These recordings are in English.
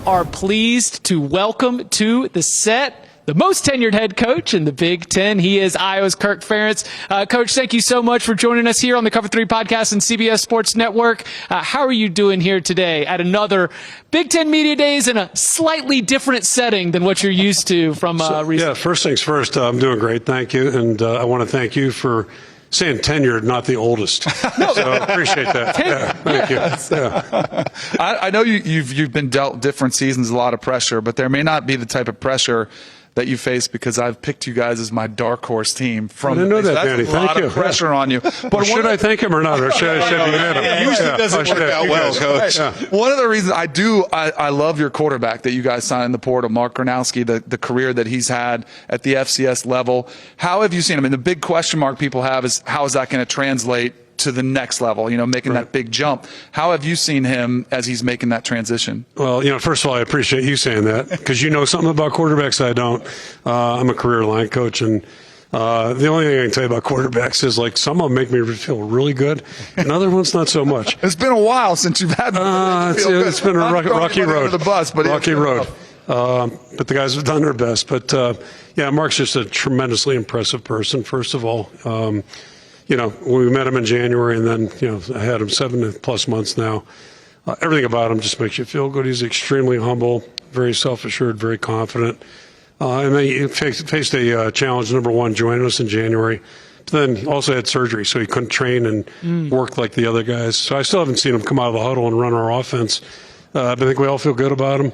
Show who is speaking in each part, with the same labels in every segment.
Speaker 1: are pleased to welcome to the set the most tenured head coach in the Big Ten. He is Iowa's Kirk Ferentz. Coach, thank you so much for joining us here on the Cover 3 podcast and CBS Sports Network. How are you doing here today at another Big Ten Media Days in a slightly different setting than what you're used to from recent?
Speaker 2: Yeah, first things first, I'm doing great, thank you. And I want to thank you for saying tenured, not the oldest. So appreciate that. Yeah, thank you. Yeah.
Speaker 3: I know you've been dealt different seasons, a lot of pressure, but there may not be the type of pressure that you face because I've picked you guys as my dark horse team.
Speaker 2: I didn't know that, Danny.
Speaker 3: That's a lot of pressure on you.
Speaker 2: But should I thank him or not? Or should I be mad at him?
Speaker 4: Usually doesn't work out well, Coach.
Speaker 2: Yeah.
Speaker 3: One of the reasons I love your quarterback that you guys signed in the portal, Mark Gronowski, the career that he's had at the FCS level. How have you seen him? And the big question mark people have is how is that going to translate to the next level, making that big jump. How have you seen him as he's making that transition?
Speaker 2: Well, first of all, I appreciate you saying that because you know something about quarterbacks I don't. I'm a career line coach, and the only thing I can tell you about quarterbacks is some of them make me feel really good, and other ones not so much.
Speaker 3: It's been a while since you've had
Speaker 2: it's been a rocky road. Rocky road. But the guys have done their best. But, Mark's just a tremendously impressive person, first of all. We met him in January, and then, I had him 7+ months now. Everything about him just makes you feel good. He's extremely humble, very self-assured, very confident. And then he faced a challenge, number one, joining us in January. But then he also had surgery, so he couldn't train and work like the other guys. So I still haven't seen him come out of the huddle and run our offense. But I think we all feel good about him.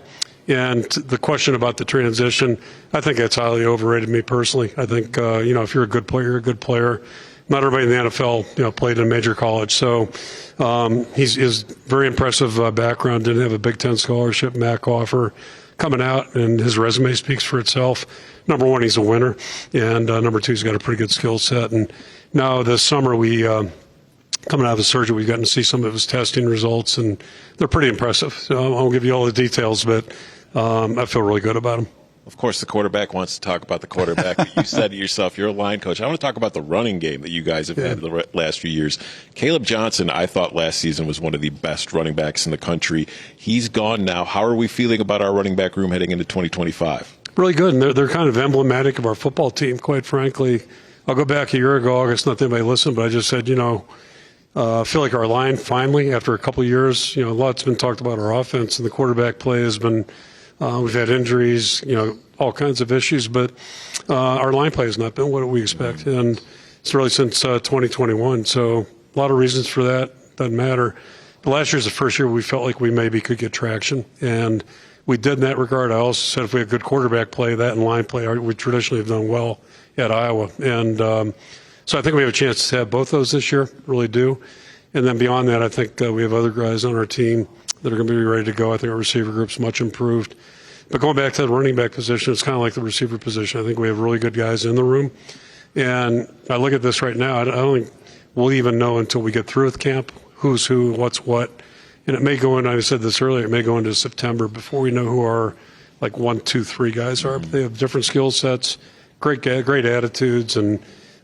Speaker 2: And the question about the transition, I think that's highly overrated, me personally. I think, if you're a good player, you're a good player. Not everybody in the NFL, played in a major college. So he's very impressive background. Didn't have a Big Ten scholarship, MAC offer coming out, and his resume speaks for itself. Number one, he's a winner. And number two, he's got a pretty good skill set. And now this summer, we coming out of the surgery, we've gotten to see some of his testing results, and they're pretty impressive. So I won't give you all the details, but I feel really good about him.
Speaker 4: Of course, the quarterback wants to talk about the quarterback. But you said to yourself, you're a line coach. I want to talk about the running game that you guys have had the last few years. Caleb Johnson, I thought last season was one of the best running backs in the country. He's gone now. How are we feeling about our running back room heading into 2025?
Speaker 2: Really good, and they're kind of emblematic of our football team, quite frankly. I'll go back a year ago, August, not that anybody listened, but I just said, I feel like our line finally, after a couple of years, a lot's been talked about our offense, and the quarterback play has been we've had injuries, all kinds of issues, but our line play has not been what we expect, and it's really since 2021. So a lot of reasons for that. Doesn't matter. But last year's the first year we felt like we maybe could get traction, and we did in that regard. I also said if we had good quarterback play, that and line play, we traditionally have done well at Iowa. And so I think we have a chance to have both those this year, really do. And then beyond that, I think we have other guys on our team that are going to be ready to go. I think our receiver group's much improved. But going back to the running back position, it's kind of like the receiver position. I think we have really good guys in the room. And I look at this right now, I don't think we'll even know until we get through with camp who's who, what's what. And it may go in, I said this earlier, it may go into September before we know who our 1, 2, 3 guys are. But they have different skill sets, great attitudes. And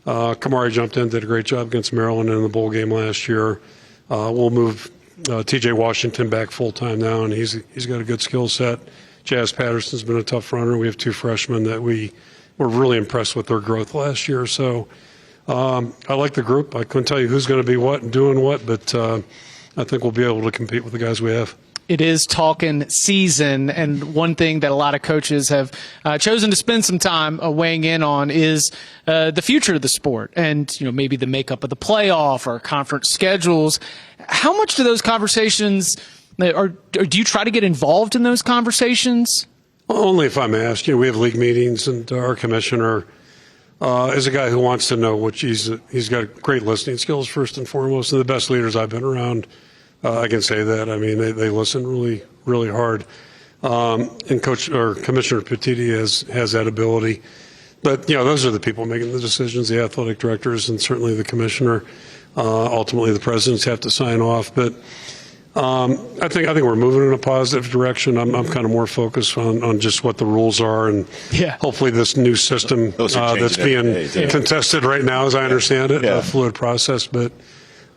Speaker 2: Kamari jumped in, did a great job against Maryland in the bowl game last year. We'll move TJ Washington back full-time now, and he's got a good skill set. Chip Patterson's been a tough runner. We have 2 freshmen that we were really impressed with their growth last year. So I like the group. I couldn't tell you who's going to be what and doing what, but I think we'll be able to compete with the guys we have.
Speaker 1: It is talking season, and one thing that a lot of coaches have chosen to spend some time weighing in on is the future of the sport and, maybe the makeup of the playoff or conference schedules. How much do those conversations or do you try to get involved in those conversations?
Speaker 2: Only if I'm asked. We have league meetings, and our commissioner is a guy who wants to know what he's got great listening skills, first and foremost, and the best leaders I've been around. I can say that. I mean, they listen really, really hard. And Coach or Commissioner Petiti has that ability. But, those are the people making the decisions, the athletic directors and certainly the commissioner. Ultimately, the presidents have to sign off. But I think we're moving in a positive direction. I'm kind of more focused on just what the rules are, and hopefully this new system that's being contested right now, as I understand it, a fluid process. But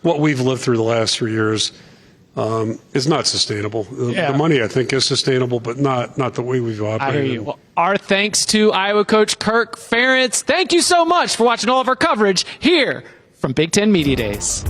Speaker 2: what we've lived through the last 3 years, is not sustainable.
Speaker 1: Yeah.
Speaker 2: The money, I think, is sustainable, but not the way we've operated.
Speaker 1: I hear you. Well, our thanks to Iowa coach Kirk Ferentz. Thank you so much for watching all of our coverage here from Big Ten Media Days.